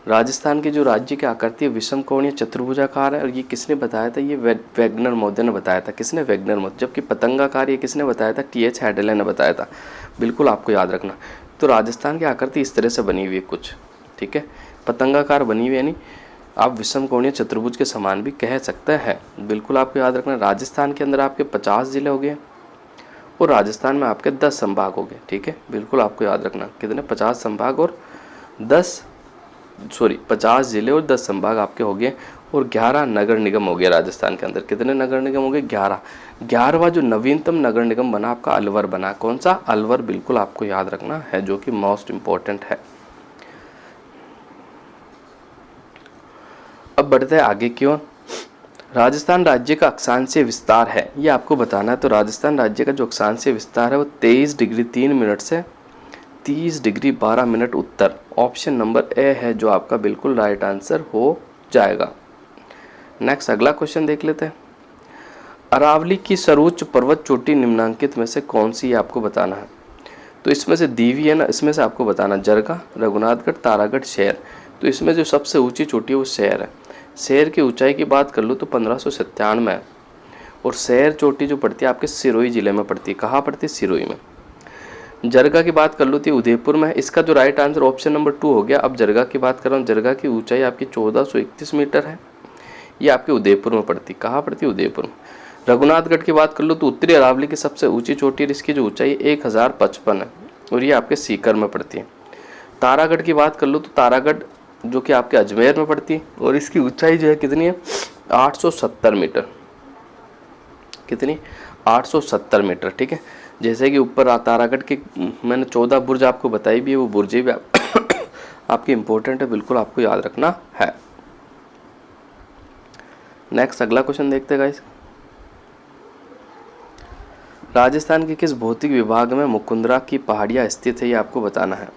राजस्थान की जो राज्य की आकृति है विषमकोणीय चतुर्भुजाकार है। और ये किसने बताया था? ये वैगनर महोदय ने बताया था। किसने? वैगनर महोदय। जबकि पतंगाकार ये किसने बताया था? टी.एच. हैडेले ने बताया था। बिल्कुल आपको याद रखना। तो राजस्थान की आकृति इस तरह से बनी हुई है कुछ। ठीक है, पतंगाकार बनी हुई है, यानी आप विषमकोणीय चतुर्भुज के समान भी कह सकते हैं। बिल्कुल आपको याद रखना। राजस्थान के अंदर आपके 50 जिले हो गए और राजस्थान में आपके 10 संभाग हो गए। ठीक है, बिल्कुल आपको याद रखना। कितने? 50 संभाग और 50 जिले और 10 संभाग आपके हो गए। और 11 नगर निगम हो गए राजस्थान के अंदर। कितने नगर निगम हो गए? 11। 11वां जो नवीनतम नगर निगम बना आपका अलवर बना। कौन सा? अलवर। बिल्कुल आपको याद रखना है, जो कि मोस्ट इम्पोर्टेंट है। अब बढ़ते हैं आगे की ओर। राजस्थान राज्य का अक्षांशीय विस्तार है, ये आपको बताना है। तो राजस्थान राज्य का जो अक्षांशीय विस्तार है वो 23 डिग्री 3 मिनट से 30 degree 12 minute Uttar. Option number A है जो आपका बिल्कुल राइट आंसर हो जाएगा। नेक्स्ट अगला क्वेश्चन देख लेते हैं। अरावली की सर्वोच्च पर्वत चोटी निम्नांकित में से कौन सी, आपको बताना है। तो इसमें से दीवी है ना, इसमें से आपको बताना जरगा, रघुनाथगढ़, तारागढ़, शहर। तो इसमें जो सबसे ऊंची चोटी है वो शहर है। शहर की ऊंचाई की बात कर लूँ तो 1597 है। और शहर चोटी जो पड़ती है आपके सिरोही जिले में पड़ती है। कहाँ पड़ती है? सिरोही में। जरगा की बात कर लो तो उदयपुर में है। इसका जो राइट आंसर ऑप्शन नंबर 2 हो गया। अब जरगा की बात कर रहा हूँ, जरगा की ऊंचाई आपकी 1431 मीटर है। ये आपके उदयपुर में पड़ती। कहाँ पड़ती है? उदयपुर में। रघुनाथगढ़ की बात कर लो तो उत्तरी अरावली की सबसे ऊंची चोटी है, इसकी जो ऊंचाई 1055 है और ये आपके सीकर में पड़ती है। तारागढ़ की बात कर लो तो तारागढ़ जो कि आपके अजमेर में पड़ती है और इसकी ऊंचाई जो है कितनी है? 870 मीटर। कितनी? 870 मीटर। ठीक है, जैसे कि ऊपर तारागढ़ की मैंने 14 बुर्ज आपको बताई भी है, वो बुर्जें भी आपकी इंपॉर्टेंट है, बिल्कुल आपको याद रखना है। नेक्स्ट अगला क्वेश्चन देखते हैं गाइस। राजस्थान के किस भौतिक विभाग में मुकुंदरा की पहाड़ियाँ स्थित है, ये आपको बताना है।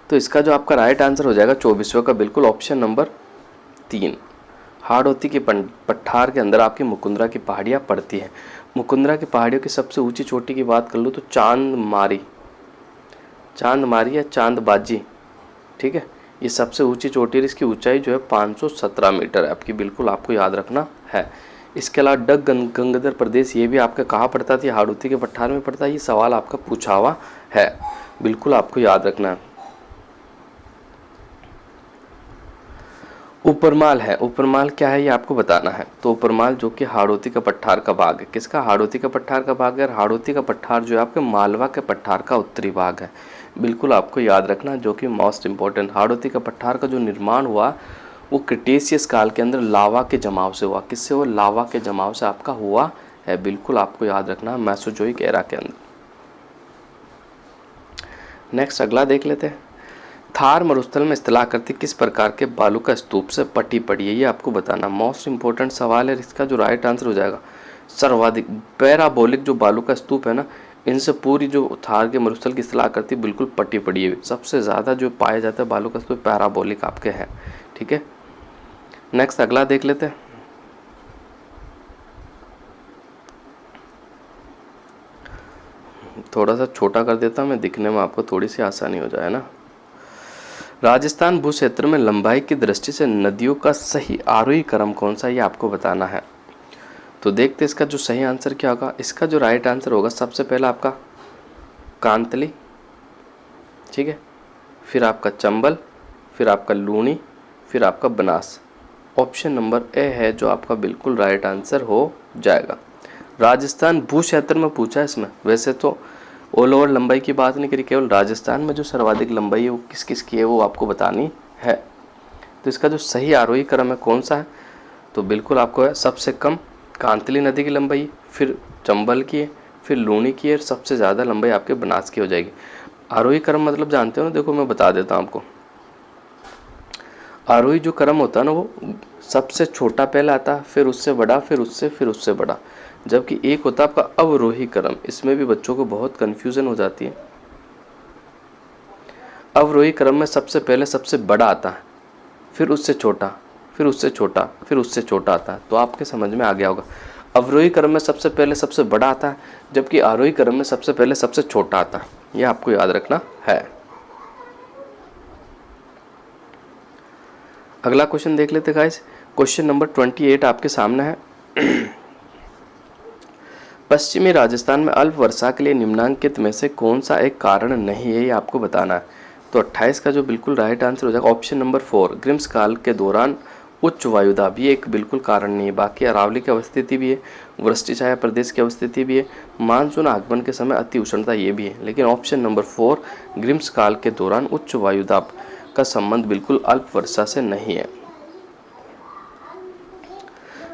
तो इसका जो आपका राइट आंसर हो जाएगा 24वां का बिल्कुल ऑप्शन नंबर 3। हाड़ौती के पठार के अंदर आपकी मुकुंदरा की पहाड़ियाँ पड़ती है। मुकुंदरा की पहाड़ियों की सबसे ऊंची चोटी की बात कर लूँ तो चांदमारी या चांदबाजी, ठीक है, ये सबसे ऊंची चोटी है। इसकी ऊंचाई जो है 517 मीटर है आपकी, बिल्कुल आपको याद रखना है। इसके अलावा डग गंगाधर प्रदेश, ये भी आपका कहाँ पड़ता था? हाड़ौती के पठार में पड़ता है। ये सवाल आपका पूछा हुआ है, बिल्कुल आपको याद रखना है। ऊपरमाल है, ऊपरमाल क्या है ये आपको बताना है। तो ऊपरमाल जो कि हाड़ौती का पठार का भाग है। किसका? हाड़ौती का पठार का भाग है। और हाड़ौती का पठार जो है आपके मालवा के पठार का उत्तरी भाग है, बिल्कुल आपको याद रखना, जो कि मोस्ट इंपॉर्टेंट। हाड़ौती का पठार का जो निर्माण हुआ वो क्रिटेशियस काल के अंदर लावा के जमाव से हुआ। किससे? वो लावा के जमाव से आपका हुआ है, बिल्कुल आपको याद रखना, मेसोजोइक एरा के अंदर। नेक्स्ट अगला देख लेते हैं। थार मरुस्थल में स्थलाकृति किस प्रकार के बालू का स्तूप से पटी पड़ी है, ये आपको बताना। मोस्ट इंपॉर्टेंट सवाल है। इसका जो राइट आंसर हो जाएगा सर्वाधिक पैराबोलिक जो बालू का स्तूप है ना, इनसे पूरी जो थार के मरुस्थल की स्थलाकृति बिल्कुल पटी पड़ी है। सबसे ज़्यादा जो पाया जाता है बालू का स्तूप पैराबोलिक आपके है। ठीक है, नेक्स्ट अगला देख लेते हैं। थोड़ा सा छोटा कर देता हूँ मैं, दिखने में आपको थोड़ी सी आसानी हो जाए ना। राजस्थान भू क्षेत्र में लंबाई की दृष्टि से नदियों का सही आरोही क्रम कौन सा, ये आपको बताना है। तो देखते इसका जो सही आंसर क्या होगा। इसका जो राइट आंसर होगा सबसे पहला आपका कांतली, ठीक है, फिर आपका चंबल, फिर आपका लूणी, फिर आपका बनास। ऑप्शन नंबर ए है जो आपका बिल्कुल राइट आंसर हो जाएगा। राजस्थान भू क्षेत्र में पूछा है इसमें, वैसे तो ऑल ओवर लंबाई की बात नहीं करी, केवल राजस्थान में जो सर्वाधिक लंबाई है वो किस किस की है वो आपको बतानी है। तो इसका जो सही आरोही क्रम है कौन सा है, तो बिल्कुल आपको है सबसे कम कांतली नदी की लंबाई, फिर चंबल की है, फिर लूणी की है, सबसे ज़्यादा लंबाई आपके बनास की हो जाएगी। आरोही क्रम मतलब जानते हो ना, देखो मैं बता देता हूँ आपको। आरोही जो क्रम होता है ना वो सबसे छोटा पहले आता है, फिर उससे बड़ा, फिर उससे बड़ा। जबकि एक होता है आपका अवरोही क्रम, इसमें भी बच्चों को बहुत कन्फ्यूजन हो जाती है। अवरोही क्रम में सबसे पहले सबसे बड़ा आता है, फिर उससे छोटा, फिर उससे छोटा, फिर उससे छोटा आता है। तो आपके समझ में आ गया होगा। अवरोही क्रम में सबसे पहले सबसे बड़ा आता है, जबकि आरोही क्रम में सबसे पहले सबसे छोटा आता है। यह आपको याद रखना है। अगला क्वेश्चन देख लेते गाइस। क्वेश्चन नंबर 28 आपके सामने है। पश्चिमी राजस्थान में अल्प वर्षा के लिए निम्नांकित में से कौन सा एक कारण नहीं है, ये आपको बताना है। तो 28 का जो बिल्कुल राइट आंसर हो जाएगा ऑप्शन नंबर 4, ग्रीष्मकाल के दौरान उच्च वायुदाब, ये एक बिल्कुल कारण नहीं है। बाकी अरावली की अवस्थिति भी है, वृष्टि छाया प्रदेश की अवस्थिति भी है, मानसून आगमन के समय अति उष्णता ये भी है। लेकिन ऑप्शन नंबर 4 ग्रीष्मकाल के दौरान उच्च वायुदाब का संबंध बिल्कुल अल्प वर्षा से नहीं है।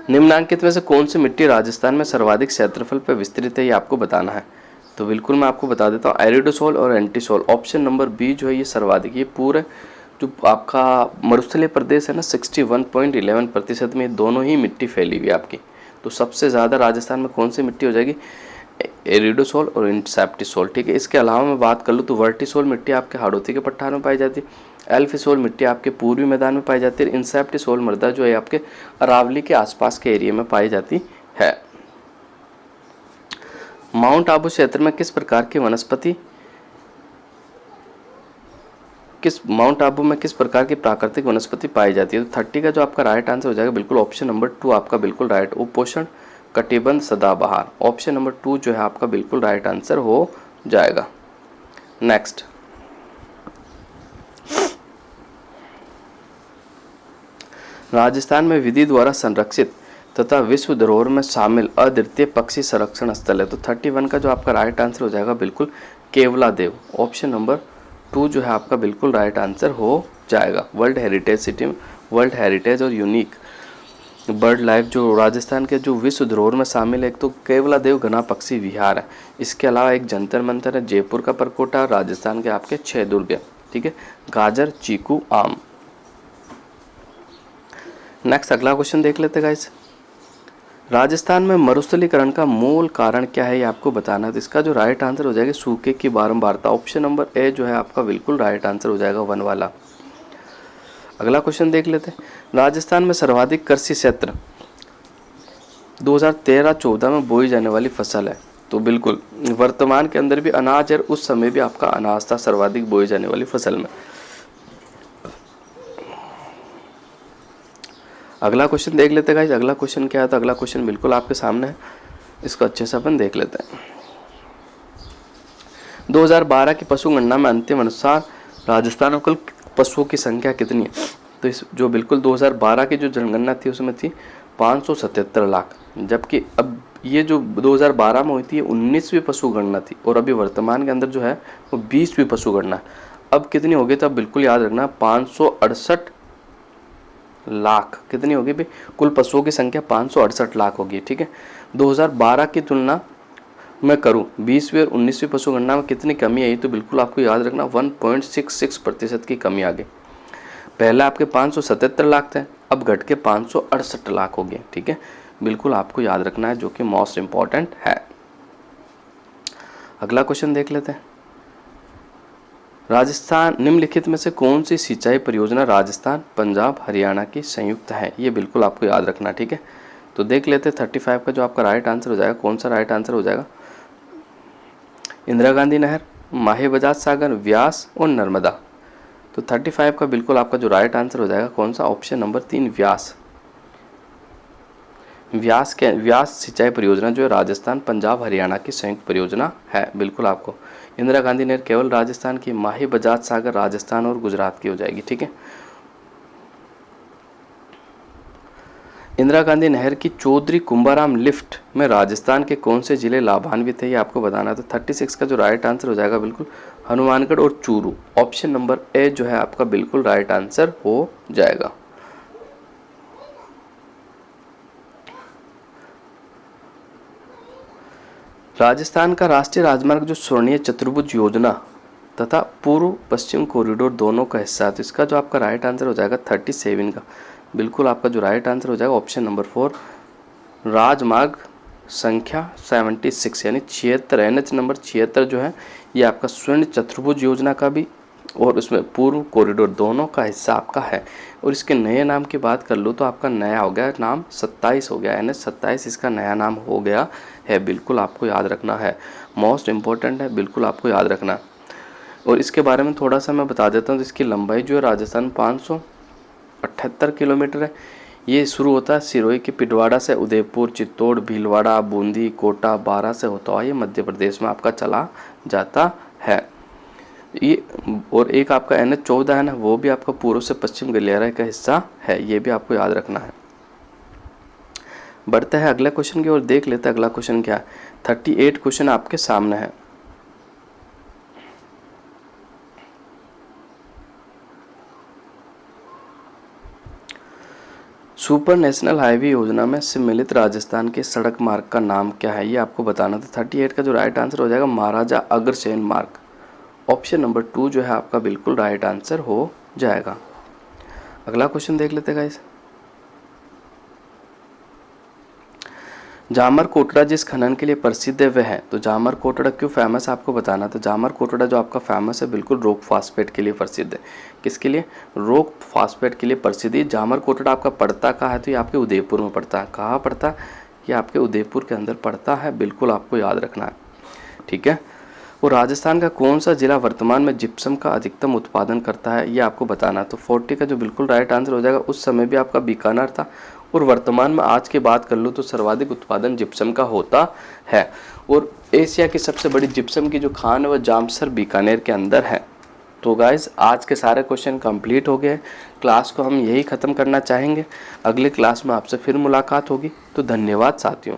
निम्नांकित में से कौन सी मिट्टी राजस्थान में सर्वाधिक क्षेत्रफल पर विस्तृत है, ये आपको बताना है। तो बिल्कुल मैं आपको बता देता हूँ, एरिडोसोल और एंटीसोल। ऑप्शन नंबर बी जो है ये सर्वाधिक, ये पूरे जो आपका मरुस्थलीय प्रदेश है ना 61.11% में दोनों ही मिट्टी फैली हुई है आपकी। तो सबसे ज़्यादा राजस्थान में कौन सी मिट्टी हो जाएगी, एरिडोसोल और इंसेप्टिसोल। ठीक है, इसके अलावा मैं बात कर लूँ तो वर्टिसोल मिट्टी आपके हाड़ौती के पठार में पाई जाती है, एल्फिसोल मिट्टी आपके पूर्वी मैदान में पाई जाती है, इंसेप्टिसोल मृदा जो है आपके अरावली के आसपास के एरिया में पाई जाती है। माउंट आबू क्षेत्र में किस प्रकार की वनस्पति माउंट आबू में किस प्रकार की प्राकृतिक वनस्पति पाई जाती है। तो 30 का जो आपका राइट आंसर हो जाएगा बिल्कुल ऑप्शन नंबर 2 आपका बिल्कुल राइट, उपोषण कटिबंध सदाबहार। ऑप्शन नंबर 2 जो है आपका बिल्कुल राइट आंसर हो जाएगा। नेक्स्ट, राजस्थान में विधि द्वारा संरक्षित तथा विश्व धरोहर में शामिल अद्वितीय पक्षी संरक्षण स्थल है। तो 31 का जो आपका राइट आंसर हो जाएगा बिल्कुल केवला देव। ऑप्शन नंबर 2 जो है आपका बिल्कुल राइट आंसर हो जाएगा। वर्ल्ड हेरिटेज सिटी में वर्ल्ड हेरिटेज और यूनिक बर्ड लाइफ जो राजस्थान के जो विश्व धरोहर में शामिल है, एक तो केवला देव घना पक्षी विहार है, इसके अलावा एक जंतर मंतर है, जयपुर का परकोटा, राजस्थान के आपके 6 दुर्ग है। ठीक है, गाजर, चीकू, आम। नेक्स्ट अगला क्वेश्चन देख लेते गाइस। राजस्थान में मरुस्थलीकरण का मूल कारण क्या है ये आपको बताना है। तो इसका जो राइट आंसर हो जाएगा सूखे की बारंबारता। ऑप्शन नंबर ए जो है आपका बिल्कुल राइट आंसर हो जाएगा, वन वाला। अगला क्वेश्चन देख लेते हैं। राजस्थान में सर्वाधिक कृषि क्षेत्र 2013-14 में बोई जाने वाली फसल है। तो बिल्कुल वर्तमान के अंदर भी अनाज है, उस समय भी आपका अनाज था सर्वाधिक बोई जाने वाली फसल में। अगला क्वेश्चन देख लेते हैं गाइस। अगला क्वेश्चन क्या है, तो अगला क्वेश्चन बिल्कुल आपके सामने है, इसको अच्छे से अपन देख लेते हैं। 2012 की पशु गणना में अंतिम अनुसार राजस्थान में कुल पशुओं की संख्या कितनी है। तो इस जो बिल्कुल 2012 की जो जनगणना थी उसमें थी 577 लाख, जबकि अब ये जो 2012 में हुई थी 19वीं पशु गणना थी, और अभी वर्तमान के अंदर जो है वो 20वीं पशु गणना। अब कितनी होगी, तो अब बिल्कुल याद रखना 568 लाख कितनी होगी भाई, कुल पशुओं की संख्या 568 लाख होगी। ठीक है, 2012 की तुलना मैं करूं 20वीं और 19वीं पशु गणना में कितनी कमी आई, तो बिल्कुल आपको याद रखना 1.66% की कमी आ गई। पहले आपके 577 लाख थे, अब घट के 568 लाख हो गए। ठीक है, बिल्कुल आपको याद रखना है, जो कि मोस्ट इंपॉर्टेंट है। अगला क्वेश्चन देख लेते हैं। राजस्थान निम्नलिखित में से कौन सी सिंचाई परियोजना राजस्थान, पंजाब, हरियाणा की संयुक्त है, ये बिल्कुल आपको याद रखना। ठीक है, तो देख लेते हैं 35 का जो आपका राइट आंसर हो जाएगा, कौन सा राइट आंसर हो जाएगा। इंदिरा गांधी नहर, माही बजाज सागर, व्यास और नर्मदा। तो 35 का बिल्कुल आपका जो राइट आंसर हो जाएगा कौन सा, ऑप्शन नंबर 3 व्यास। व्यास सिंचाई परियोजना जो है राजस्थान, पंजाब, हरियाणा की संयुक्त परियोजना है। बिल्कुल आपको इंदिरा गांधी नहर केवल राजस्थान की, माही बजाज सागर राजस्थान और गुजरात की हो जाएगी। ठीक है, इंदिरा गांधी नहर की चौधरी कुंभाराम लिफ्ट में राजस्थान के कौन से जिले लाभान्वित है, ये आपको बताना है। तो 36 का जो राइट आंसर हो जाएगा बिल्कुल हनुमानगढ़ और चूरू। ऑप्शन नंबर ए जो है आपका बिल्कुल राइट आंसर हो जाएगा। राजस्थान का राष्ट्रीय राजमार्ग जो स्वर्णीय चतुर्भुज योजना तथा पूर्व पश्चिम कॉरिडोर दोनों का हिस्सा है, तो इसका जो आपका राइट आंसर हो जाएगा 37 का बिल्कुल आपका जो राइट आंसर हो जाएगा ऑप्शन नंबर 4 राजमार्ग संख्या 76 यानी 76 NH नंबर 76 जो है ये आपका स्वर्ण चतुर्भुज योजना का भी और उसमें पूर्व कॉरिडोर दोनों का हिस्सा आपका है। और इसके नए नाम की बात कर लो तो आपका नया हो गया नाम 27 हो गया, NH 27 इसका नया नाम हो गया है। बिल्कुल आपको याद रखना है, मोस्ट इम्पोर्टेंट है, बिल्कुल आपको याद रखना। और इसके बारे में थोड़ा सा मैं बता देता हूँ। तो इसकी लंबाई जो है राजस्थान 578 किलोमीटर है। ये शुरू होता है सिरोही के पिडवाड़ा से, उदयपुर, चित्तौड़, भीलवाड़ा, बूंदी, कोटा, बारा से होता हुआ ये मध्य प्रदेश में आपका चला जाता है ये। और एक आपका NH 14 है ना, वो भी आपका पूर्व से पश्चिम गलियारा का हिस्सा है, ये भी आपको याद रखना है। बढ़ते हैं अगले क्वेश्चन की ओर, देख लेते हैं अगला क्वेश्चन क्या है। 38 क्वेश्चन आपके सामने है। सुपर नेशनल हाईवे योजना में सम्मिलित राजस्थान के सड़क मार्ग का नाम क्या है, ये आपको बताना। तो 38 का जो राइट आंसर हो जाएगा महाराजा अग्रसेन मार्ग। ऑप्शन नंबर 2 जो है आपका बिल्कुल राइट आंसर हो जाएगा। अगला क्वेश्चन देख लेते हैं गाइस। जामर कोटड़ा जिस खनन के लिए प्रसिद्ध है वह है, तो जामर कोटड़ा क्यों फेमस है आपको बताना। तो जामर कोटड़ा जो आपका फेमस है बिल्कुल रॉक फास्फेट के लिए प्रसिद्ध है। किसके लिए? रॉक फास्फेट के लिए प्रसिद्ध है। जामर कोटड़ा आपका पड़ता कहाँ है? तो ये आपके उदयपुर में पड़ता है। कहाँ पड़ता है? ये आपके उदयपुर के अंदर पड़ता है, बिल्कुल आपको याद रखना है, ठीक है। और राजस्थान का कौन सा जिला वर्तमान में जिप्सम का अधिकतम उत्पादन करता है, ये आपको बताना। तो 40 का जो बिल्कुल राइट आंसर हो जाएगा। उस समय भी आपका बीकानेर था, और वर्तमान में आज की बात कर लूँ तो सर्वाधिक उत्पादन जिप्सम का होता है। और एशिया की सबसे बड़ी जिप्सम की जो खान है वह जामसर बीकानेर के अंदर है। तो गाइज आज के सारे क्वेश्चन कंप्लीट हो गए। क्लास को हम यही ख़त्म करना चाहेंगे। अगले क्लास में आपसे फिर मुलाकात होगी। तो धन्यवाद साथियों।